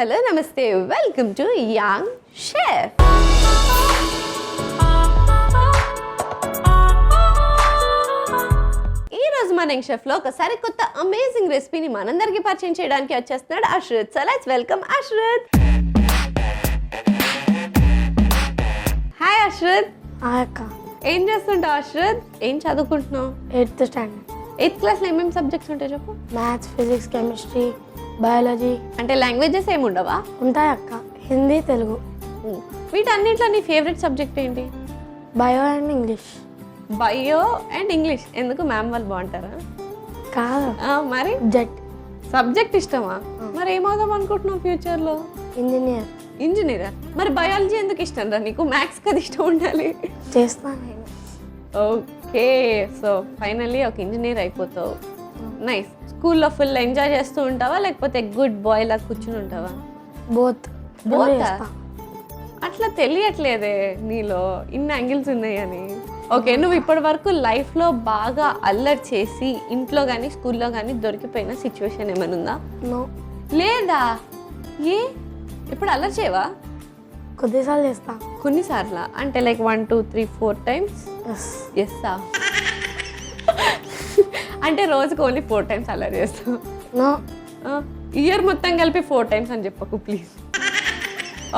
Hello నమస్తే welcome to young chef. ఈరోజు మన యంగ్ షెఫ్లో ఒకసారి కొత్త అమేజింగ్ రెసిపీని మనందరికీ పరిచయం చేయడానికి వచ్చేస్తున్నాడు Ashrith. So let's welcome Ashrith. Hi Ashrith. అక్క ఏం చేస్తుంటావు అశ్రిత్? ఏం చదువుకుంటున్నావు? 8th standard. 8th క్లాస్లో ఏమేమి సబ్జెక్ట్స్ ఉంటాయి చెప్పు? Maths, physics, chemistry, biology. అంటే లాంగ్వేజెస్ ఏమి ఉండవా? ఉంటాయి అక్క, హిందీ, తెలుగు. వీటన్నిటిలో నీ ఫేవరెట్ సబ్జెక్ట్ ఏంటి? Bio and English. Bio and English. ఎందుకు మ్యామ్ వాళ్ళు బాగుంటారా? కాదు, మరి జెట్ సబ్జెక్ట్ ఇష్టమా? మరి ఏమవుదాం అనుకుంటున్నావు ఫ్యూచర్లో? ఇంజనీర్. ఇంజనీరా? మరి బయాలజీ ఎందుకు ఇష్టం రా నీకు? మ్యాథ్స్ కదా ఇష్టం ఉండాలి. చేస్తాను నేను. ఓకే, సో ఫైనల్లీ ఒక ఇంజనీర్ అయిపోతావు. నైస్. స్కూల్లో ఫుల్ ఎంజాయ్ చేస్తూ ఉంటావా లేకపోతే గుడ్ బాయ్ లా కూర్చుని ఉంటావా? బోత్. అట్లా తెలియట్లేదే నీలో ఇన్ని యాంగిల్స్ ఉన్నాయని. ఓకే, నువ్వు ఇప్పటి వరకు లైఫ్లో బాగా అల్లరి చేసి ఇంట్లో కానీ స్కూల్లో కానీ దొరికిపోయిన సిచ్యువేషన్ ఏమైనా ఉందా? నో. లేదా? ఏ ఇప్పుడు అల్లరి చేయవా? కొద్దిసార్లు చేస్తా. కొన్నిసార్లు అంటే లైక్ 1 2 3 4 times? ఎస్సా? అంటే రోజుకి ఓన్లీ 4 times అల్లరి చేస్తావు? నో. ఇయర్ మొత్తం కలిపి 4 times అని చెప్పకు ప్లీజ్.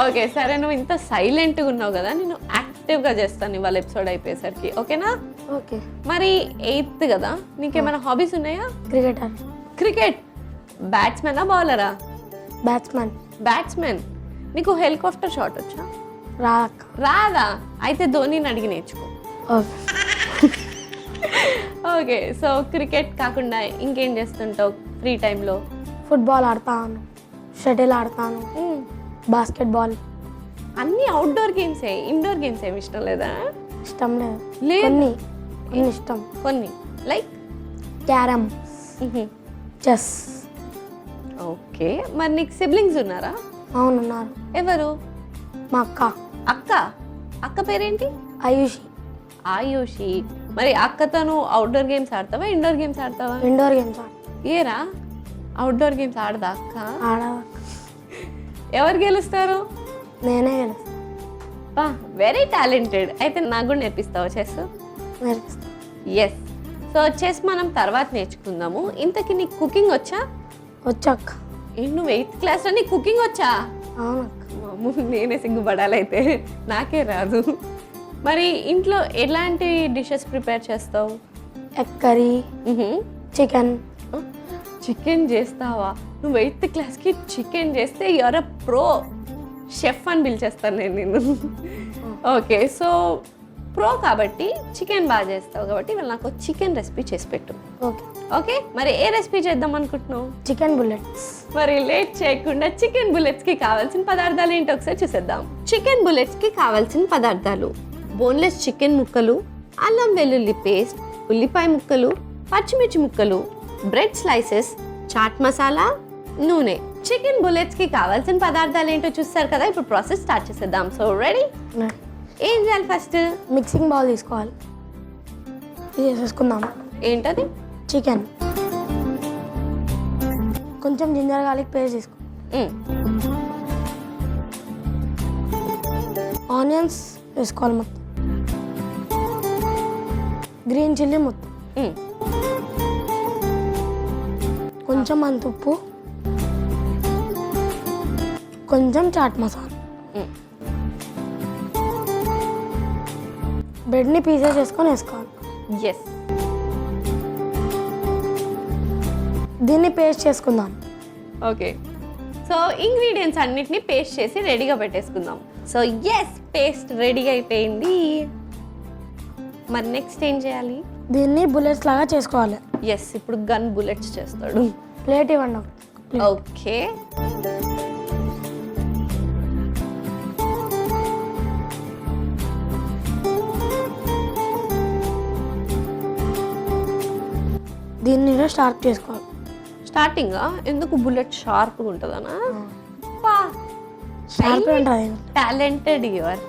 ఓకే సరే, నువ్వు ఇంత సైలెంట్గా ఉన్నావు కదా, నేను యాక్టివ్గా చేస్తాను ఇవాళ ఎపిసోడ్ అయిపోయేసరికి. ఓకేనా? ఓకే. మరి 8th కదా, నీకేమైనా హాబీస్ ఉన్నాయా? క్రికెటర్. క్రికెట్. బ్యాట్స్మెనా బౌలరా? బ్యాట్స్మెన్. బ్యాట్స్మెన్. నీకు హెలికాప్టర్ షాట్ వచ్చా? రాదా? అయితే ధోనిని అడిగి నేర్చుకో. ఓకే. ఓకే, సో క్రికెట్ కాకుండా ఇంకేం చేస్తుంటావు ఫ్రీ టైంలో? ఫుట్బాల్ ఆడతాను, షటిల్ ఆడతాను, బాస్కెట్బాల్. అన్ని అవుట్డోర్ గేమ్సే, ఇండోర్ గేమ్స్ ఏమి ఇష్టం లేదా? ఇష్టం లేదు. లేదు. కొన్ని ఇష్టం. కొన్ని లైక్ క్యారమ్, చెస్. ఓకే, మరి నీకు సిబ్లింగ్స్ ఉన్నారా? అవును, ఉన్నారు. ఎవరు? మా అక్క. అక్క పేరేంటి? ఆయుషి. ఆయుషి. మరి అక్కతోను అవుట్డోర్ గేమ్స్ ఆడతావా ఇండోర్ గేమ్స్ ఆడతావా? ఇండోర్ గేమ్స్ ఏరా అవుట్డోర్ గేమ్స్ ఆడదా అక్క? ఆడదా. ఎవరు గెలుస్తారు? నేనే గెలుస్తా. బా, వెరీ టాలెంటెడ్. అయితే నాకు కూడా నేర్పిస్తావా చెస్? నేర్పిస్తా. ఎస్. సో చెస్ మనం తర్వాత నేర్చుకుందాము. ఇంతకీ నీకు కుకింగ్ వచ్చా? వచ్చాక. నువ్వు 8th క్లాస్లో నీకు కుకింగ్ వచ్చా? అవునక్క. నేనే సిగ్గుపడాలైతే, నాకే రాదు. మరి ఇంట్లో ఎలాంటి డిషెస్ ప్రిపేర్ చేస్తావు? Egg curry, chicken. చికెన్ చేస్తావా? నువ్వు 8th క్లాస్కి చికెన్ చేస్తే యూఆర్ అ ప్రో షెఫ్ అని పిలిచేస్తాను నేను. ఓకే, సో ప్రో కాబట్టి చికెన్ బాగా చేస్తావు కాబట్టి వాళ్ళు నాకు చికెన్ రెసిపీ చేసి పెట్టు. ఓకే. ఓకే, మరి ఏ రెసిపీ చేద్దాం అనుకుంటున్నావు? Chicken bullets. మరి లేట్ చేయకుండా చికెన్ బుల్లెట్స్కి కావాల్సిన పదార్థాలు ఏంటో ఒకసారి చూసేద్దాం. చికెన్ బుల్లెట్స్కి కావాల్సిన పదార్థాలు: బోన్లెస్ చికెన్ ముక్కలు, అల్లం వెల్లుల్లి పేస్ట్, ఉల్లిపాయ ముక్కలు, పచ్చిమిర్చి ముక్కలు, బ్రెడ్ స్లైసెస్, చాట్ మసాలా, నూనె. చికెన్ బుల్లెట్స్కి కావాల్సిన పదార్థాలు ఏంటో చూస్తారు కదా, ఇప్పుడు ప్రాసెస్ స్టార్ట్ చేసేద్దాం. So ready? ఏం చేయాలి? ఫస్ట్ మిక్సింగ్ బౌల్ తీసుకోవాలి. ఇది వేసేసుకుందాం. ఏంటది? చికెన్. కొంచెం జింజర్ గార్లిక్ పేస్ట్ తీసుకో. ఆనియన్స్ వేసుకోవాలి మొత్తం. గ్రీన్ చిల్లీ మొత్తం. కొంచెం అంత ఉప్పు, కొంచెం చాట్ మసాలా. బ్రెడ్ని పీసెస్ చేసుకొని వేసుకోవాలి. ఎస్. దీన్ని పేస్ట్ చేసుకుందాం. ఓకే, సో ఇంగ్రీడియంట్స్ అన్నిటిని పేస్ట్ చేసి రెడీగా పెట్టేసుకుందాం. సో ఎస్, పేస్ట్ రెడీ అయిపోయింది. మరి నెక్స్ట్ ఏం చేయాలి? దీన్ని బుల్లెట్స్ లాగా చేసుకోవాలి. ఎస్, ఇప్పుడు గన్ బుల్లెట్స్ చేస్తాడు. ప్లేట్ ఇవ్వండి. ఓకే, దీన్ని స్టార్ట్ చేసుకోవాలి. స్టార్టింగా ఎందుకు? బుల్లెట్ షార్ప్గా ఉంటుందనా? షార్ప్ ఉంటుంది. Talented your.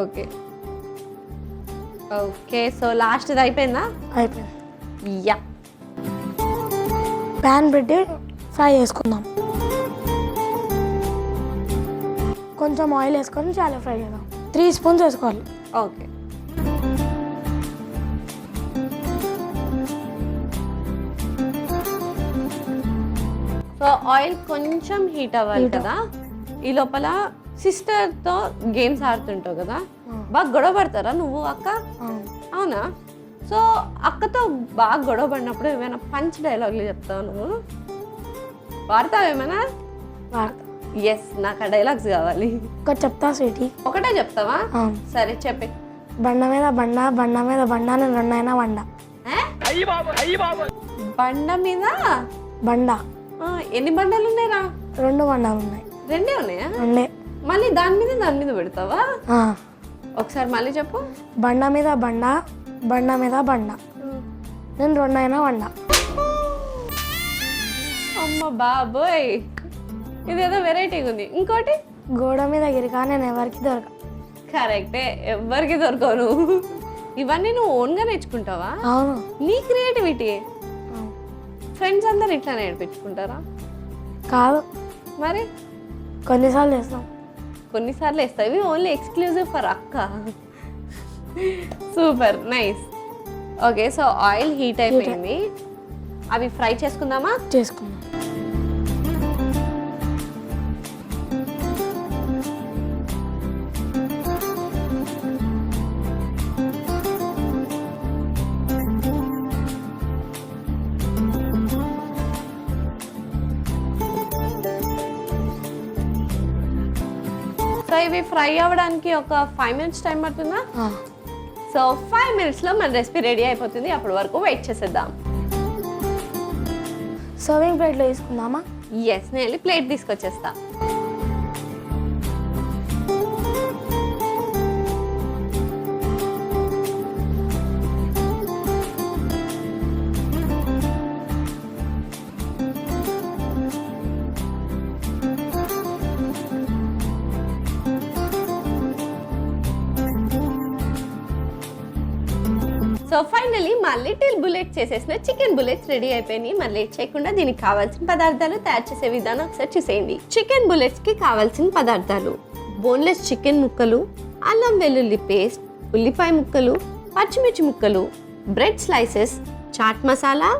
Okay okay, so లాస్ట్ది అయిపోయిందా? అయిపోయింది. యా. ప్యాన్ పెట్టి ఫ్రై చేసుకుందాం. కొంచెం ఆయిల్ వేసుకొని షాలో ఫ్రై చేద్దాం. 3 స్పూన్స్ వేసుకోవాలి. ఓకే. సో ఆయిల్ కొంచెం హీట్ అవ్వాలి కదా. ఈ లోపల సిస్టర్తో గేమ్స్ ఆడుతుంటావు కదా, బాగా గొడవ పడతారా నువ్వు అక్క? అవునా? సో అక్కతో బాగా గొడవ పడినప్పుడు ఏమైనా పంచ్ డైలాగులు చెప్తావు నువ్వు? వాడతావు ఏమైనా? వాడతా. ఎస్, నాకు ఆ డైలాగ్స్ కావాలి. ఒకటి చెప్తా స్వీటీ. ఒకటే చెప్తావా? సరే చెప్పి. బండ మీద బండ, బండ మీద బండ, నేను రెండైనా బండ. బండ మీద బండ. ఎన్ని బండలు ఉన్నాయిరా? 2 బండాలు ఉన్నాయి. 2 ఉన్నాయా? 2. మళ్ళీ దాని మీద పెడతావా? ఒకసారి మళ్ళీ చెప్పు. బండ మీద బండ, బండ మీద బండ, నేను రెండైనా బండ. అమ్మ బాబోయ్, ఇదేదో వెరైటీగా ఉంది. ఇంకోటి, గోడ మీద గిరికా, నేను ఎవరికి దొరక. కరెక్టే, ఎవరికి దొరకవు. ఇవన్నీ నువ్వు ఓన్గా నేర్చుకుంటావా? అవును. నీ క్రియేటివిటీ ఫ్రెండ్స్ అందరు ఇట్లా నేర్పించుకుంటారా? కాదు మరి కొన్నిసార్లు వేస్తాం. కొన్నిసార్లు వేస్తావు. ఇవి ఓన్లీ ఎక్స్క్లూజివ్ ఫర్ అక్క. Super nice. Okay, so oil heat అయిపోయింది. అవి ఫ్రై చేసుకుందామా? చేసుకుందాం. సో ఇవి ఫ్రై అవ్వడానికి ఒక 5 minutes టైం పడుతుందా? సో 5 minutesలో మన రెసిపీ రెడీ అయిపోతుంది. అప్పటి వరకు వెయిట్ చేసేద్దాం. సర్వింగ్ ప్లేట్లో తీసుకుందామా? ఎస్, నేను వెళ్ళి ప్లేట్ తీసుకొచ్చేస్తా. సో ఫైనలీ మా లిటిల్ బుల్లెట్ చేసేసిన చికెన్ బుల్లెట్స్ రెడీ అయిపోయినాయి. మరి లేట్ చేయకుండా దీనికి కావాల్సిన పదార్థాలు తయారు చేసే విధానం ఒకసారి చూసేయండి. చికెన్ బుల్లెట్స్ కి కావాల్సిన పదార్థాలు: బోన్లెస్ చికెన్ ముక్కలు, అల్లం వెల్లుల్లి పేస్ట్, ఉల్లిపాయ ముక్కలు, పచ్చిమిర్చి ముక్కలు, బ్రెడ్ స్లైసెస్, చాట్ మసాలా,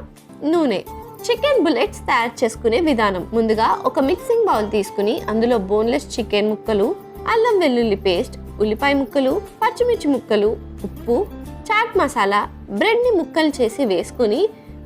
నూనె. చికెన్ బుల్లెట్స్ తయారు చేసుకునే విధానం: ముందుగా ఒక మిక్సింగ్ బౌల్ తీసుకుని అందులో బోన్లెస్ చికెన్ ముక్కలు, అల్లం వెల్లుల్లి పేస్ట్, ఉల్లిపాయ ముక్కలు, పచ్చిమిర్చి ముక్కలు, ఉప్పు, చాట్ మసాలా, బ్రెడ్ని ముక్కలు చేసి వేసుకుని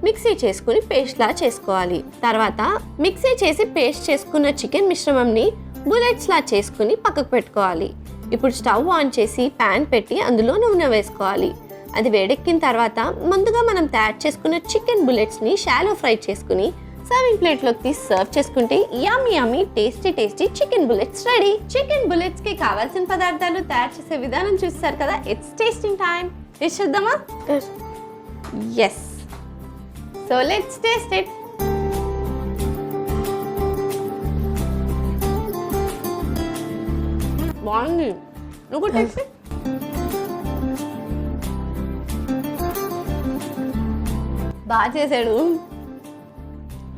మిక్సీ చేసుకుని పేస్ట్లా చేసుకోవాలి. తర్వాత మిక్సీ చేసి పేస్ట్ చేసుకున్న చికెన్ మిశ్రమంని బుల్లెట్స్లా చేసుకుని పక్కకు పెట్టుకోవాలి. ఇప్పుడు స్టవ్ ఆన్ చేసి ప్యాన్ పెట్టి అందులో నూనె వేసుకోవాలి. అది వేడెక్కిన తర్వాత ముందుగా మనం తయారు చేసుకున్న చికెన్ బుల్లెట్స్ని షాలో ఫ్రై చేసుకుని సర్వింగ్ ప్లేట్లోకి తీసి సర్వ్ చేసుకుంటే yummy yummy tasty tasty chicken bullets ready. Chicken bullets కి కావాల్సిన పదార్థాలు తయారు చేసే విధానం చూస్తారు కదా. It's tasting time. టేస్ట్ చేద్దామా? Yes, so let's taste it. బాగుంది. నువ్వు టేస్ట్ బాగా చేశాడు.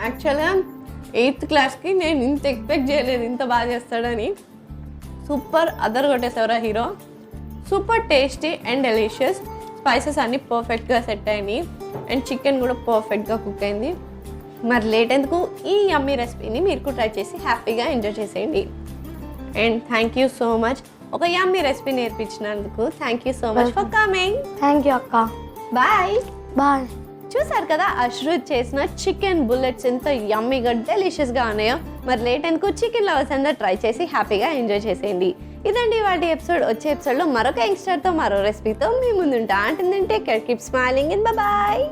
యాక్చువల్గా 8th క్లాస్కి నేను ఇంత ఎక్స్పెక్ట్ చేయలేదు ఇంత బాగా చేస్తాడని. సూపర్ అదర్ కొట్టేసేవరా hero. Super tasty and delicious. Spices అన్నీ పర్ఫెక్ట్గా సెట్ అయినాయి అండ్ చికెన్ కూడా పర్ఫెక్ట్గా కుక్ అయింది. మరి లేట్ ఎందుకు, ఈ యమ్మీ రెసిపీని మీరు కూడా ట్రై చేసి హ్యాపీగా ఎంజాయ్ చేసేయండి. And thank you so much ఒక యమ్మీ రెసిపీ నేర్పించినందుకు. Thank you so much for coming. Thank you అక్క. Bye bye. చూసారు కదా అశ్రుత్ చేసిన చికెన్ బుల్లెట్స్ ఎంత యమ్మీగా డెలిషియస్గా ఉన్నాయో. మరి లేట్ ఎందుకు, చికెన్ లవర్స్ అందరూ ట్రై చేసి హ్యాపీగా ఎంజాయ్ చేసేయండి. ఇదండి వాటి ఎపిసోడ్. వచ్చే ఎపిసోడ్లో మరొక యంగ్స్టర్తో మరో రెసిపీతో మీ ముందుంటా. అంటుందంటే కీప్ స్మైలింగ్ అండ్ బాయ్.